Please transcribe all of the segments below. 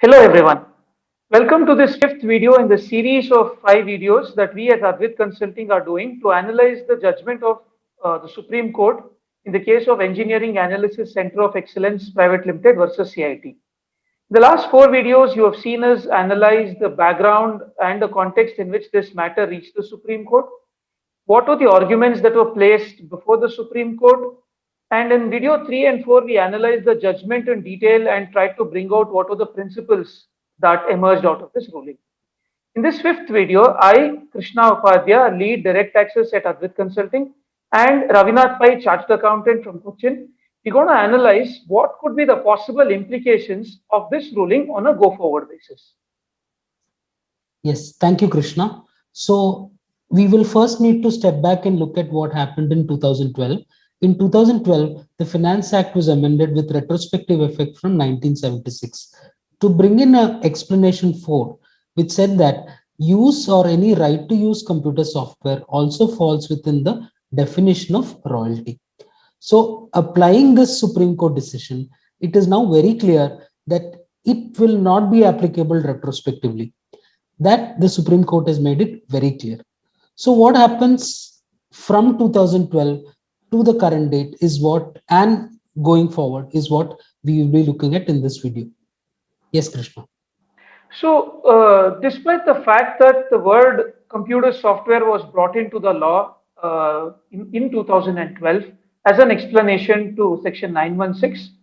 Hello everyone. Welcome to this fifth video in the series of 5 videos that we at Advait Consulting are doing to analyze the judgment of the Supreme Court in the case of Engineering Analysis Center of Excellence Private Limited versus CIT. In the last 4 videos, you have seen us analyze the background and the context in which this matter reached the Supreme Court. What were the arguments that were placed before the Supreme Court? And in video 3 and 4, we analyzed the judgment in detail and tried to bring out what were the principles that emerged out of this ruling. In this fifth video, I, Krishna Upadhyaya, lead direct taxes at Advait Consulting, and Ravinath Pai, chartered accountant from Cochin. We're going to analyze what could be the possible implications of this ruling on a go-forward basis. Yes, thank you, Krishna. So we will first need to step back and look at what happened in 2012. In 2012, the Finance Act was amended with retrospective effect from 1976 to bring in an explanation 4, which said that use or any right to use computer software also falls within the definition of royalty. So applying this Supreme Court decision, it is now very clear that it will not be applicable retrospectively. That the Supreme Court has made it very clear. So what happens from 2012 to the current date is what, and going forward is what we will be looking at in this video. Yes, Krishna. So, despite the fact that the word computer software was brought into the law in 2012 as an explanation to Section 916,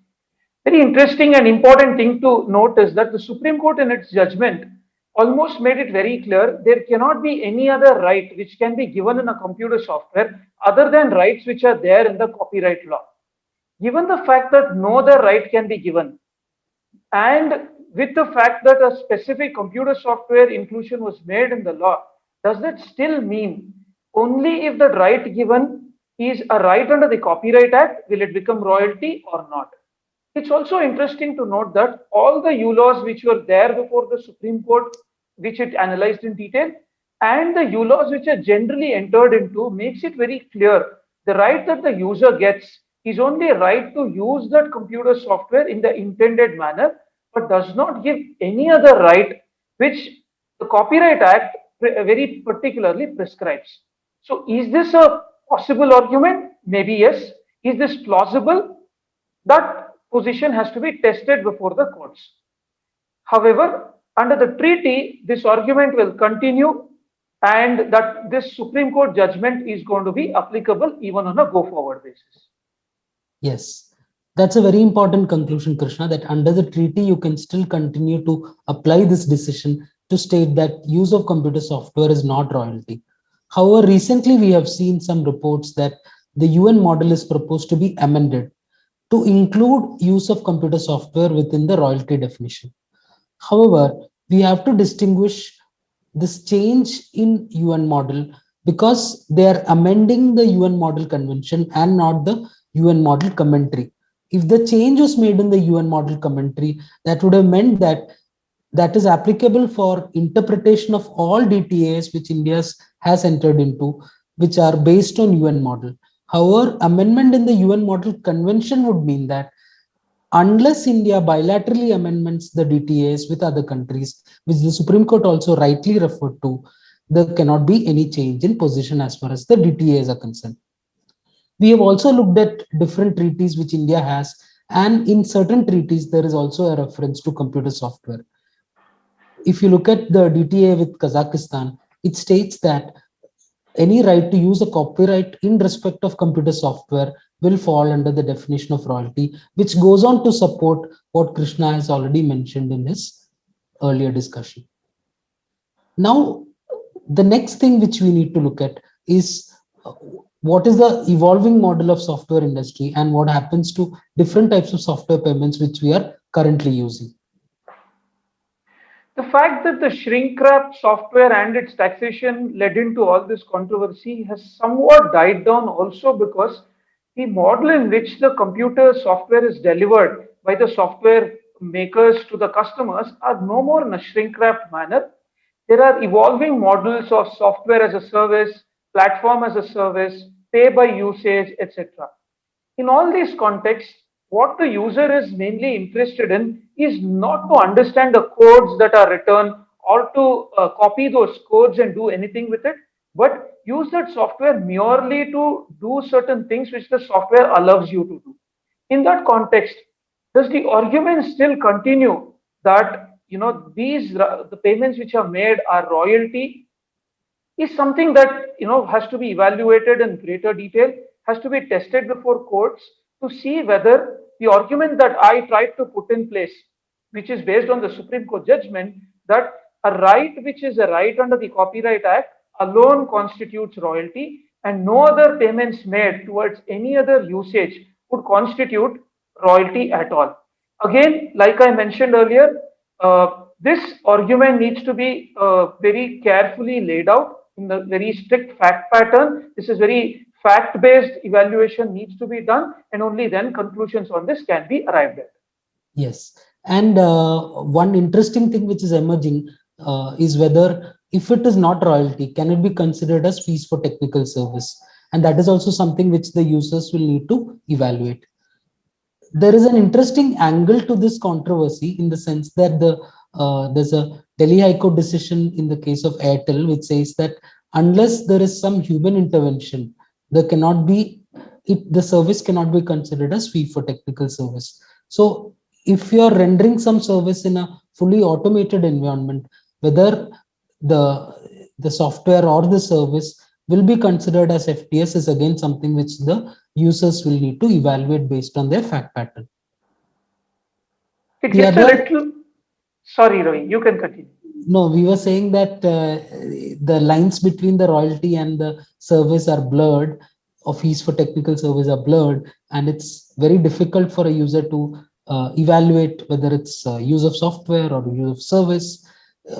very interesting and important thing to note is that the Supreme Court in its judgment almost made it very clear there cannot be any other right which can be given in a computer software other than rights which are there in the copyright law. Given the fact that no other right can be given, and with the fact that a specific computer software inclusion was made in the law, does that still mean only if the right given is a right under the Copyright Act will it become royalty or not? It's also interesting to note that all the ULAWs which were there before the Supreme Court, which it analyzed in detail, and the ULAWs which are generally entered into makes it very clear the right that the user gets is only a right to use that computer software in the intended manner, but does not give any other right which the Copyright Act very particularly prescribes. So is this a possible argument? Maybe yes. Is this plausible? That position has to be tested before the courts. However, under the treaty, this argument will continue and that this Supreme Court judgment is going to be applicable even on a go-forward basis. Yes, that's a very important conclusion, Krishna, that under the treaty, you can still continue to apply this decision to state that use of computer software is not royalty. However, recently we have seen some reports that the UN model is proposed to be amended to include use of computer software within the royalty definition. However, we have to distinguish this change in UN model because they are amending the UN model convention and not the UN model commentary. If the change was made in the UN model commentary, that would have meant that that is applicable for interpretation of all DTAs which India has entered into, which are based on UN model. However, amendment in the UN model convention would mean that unless India bilaterally amendments the DTAs with other countries, which the Supreme Court also rightly referred to, there cannot be any change in position as far as the DTAs are concerned. We have also looked at different treaties which India has, and in certain treaties, there is also a reference to computer software. If you look at the DTA with Kazakhstan, it states that any right to use a copyright in respect of computer software will fall under the definition of royalty, which goes on to support what Krishna has already mentioned in his earlier discussion. Now, the next thing which we need to look at is what is the evolving model of software industry and what happens to different types of software payments which we are currently using. The fact that the shrink wrap software and its taxation led into all this controversy has somewhat died down also because the model in which the computer software is delivered by the software makers to the customers are no more in a shrink wrap manner. There are evolving models of software as a service, platform as a service, pay by usage, etc. In all these contexts, what the user is mainly interested in is not to understand the codes that are written or to copy those codes and do anything with it, but use that software merely to do certain things which the software allows you to do. In that context, does the argument still continue that the payments which are made are royalty is something that has to be evaluated in greater detail, has to be tested before courts to see whether the argument that I tried to put in place, which is based on the Supreme Court judgment, that a right which is a right under the Copyright Act alone constitutes royalty, and no other payments made towards any other usage would constitute royalty at all. Again, like I mentioned earlier, this argument needs to be very carefully laid out in the very strict fact pattern. This is very fact-based evaluation needs to be done, and only then conclusions on this can be arrived at. Yes, and one interesting thing which is emerging is whether if it is not royalty, can it be considered as fees for technical service? And that is also something which the users will need to evaluate. There is an interesting angle to this controversy in the sense that there's a Delhi High Court decision in the case of Airtel which says that unless there is some human intervention, there cannot be the service cannot be considered as fee for technical service. So if you are rendering some service in a fully automated environment, whether the software or the service will be considered as FTS is again something which the users will need to evaluate based on their fact pattern. It gets a little. Sorry, Ravi, you can continue. No, we were saying that the lines between the royalty and the service are blurred, or fees for technical service are blurred, and it's very difficult for a user to evaluate whether it's use of software or use of service.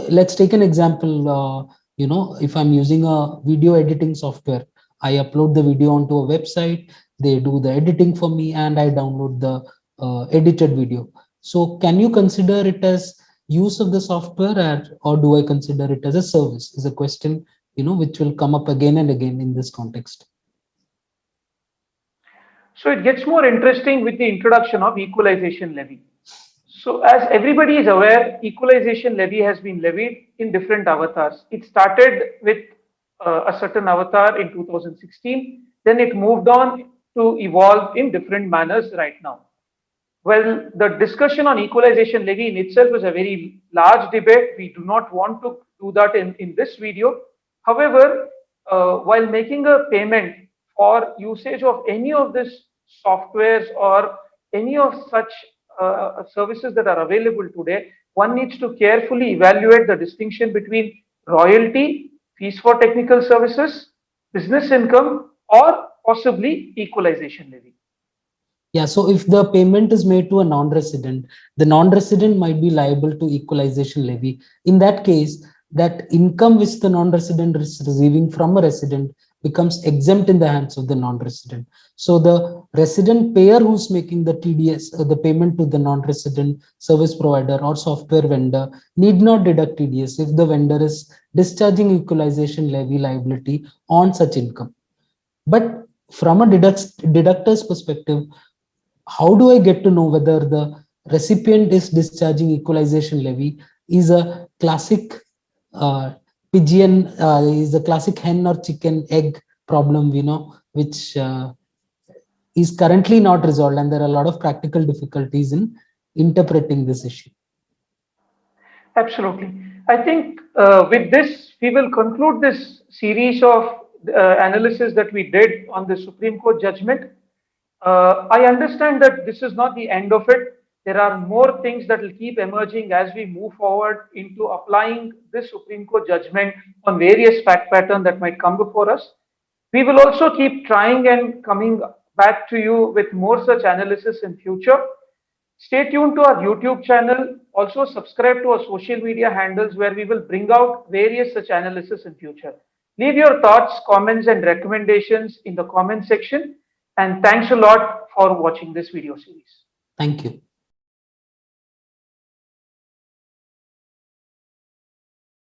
Let's take an example. If I'm using a video editing software, I upload the video onto a website, they do the editing for me, and I download the edited video. So can you consider it as use of the software, or do I consider it as a service? Is a question which will come up again and again in this context. So it gets more interesting with the introduction of equalization levy. So as everybody is aware, equalization levy has been levied in different avatars. It started with a certain avatar in 2016, then it moved on to evolve in different manners right now. Well, the discussion on equalization levy in itself is a very large debate. We do not want to do that in this video. However, while making a payment for usage of any of these softwares or any of such services that are available today, one needs to carefully evaluate the distinction between royalty, fees for technical services, business income, or possibly equalization levy. Yeah, so if the payment is made to a non-resident, the non-resident might be liable to equalization levy. In that case, that income which the non-resident is receiving from a resident becomes exempt in the hands of the non-resident. So the resident payer who's making the TDS, the payment to the non-resident service provider or software vendor need not deduct TDS if the vendor is discharging equalization levy liability on such income. But from a deductor's perspective, how do I get to know whether the recipient is discharging equalization levy is a classic pigeon, is a classic hen or chicken egg problem, which is currently not resolved, and there are a lot of practical difficulties in interpreting this issue. Absolutely. I think with this, we will conclude this series of analysis that we did on the Supreme Court judgment. I understand that this is not the end of it. There are more things that will keep emerging as we move forward into applying this Supreme Court judgment on various fact patterns that might come before us. We will also keep trying and coming back to you with more such analysis in future. Stay tuned to our YouTube channel. Also subscribe to our social media handles where we will bring out various such analysis in future. Leave your thoughts, comments, and recommendations in the comment section. And thanks a lot for watching this video series. Thank you.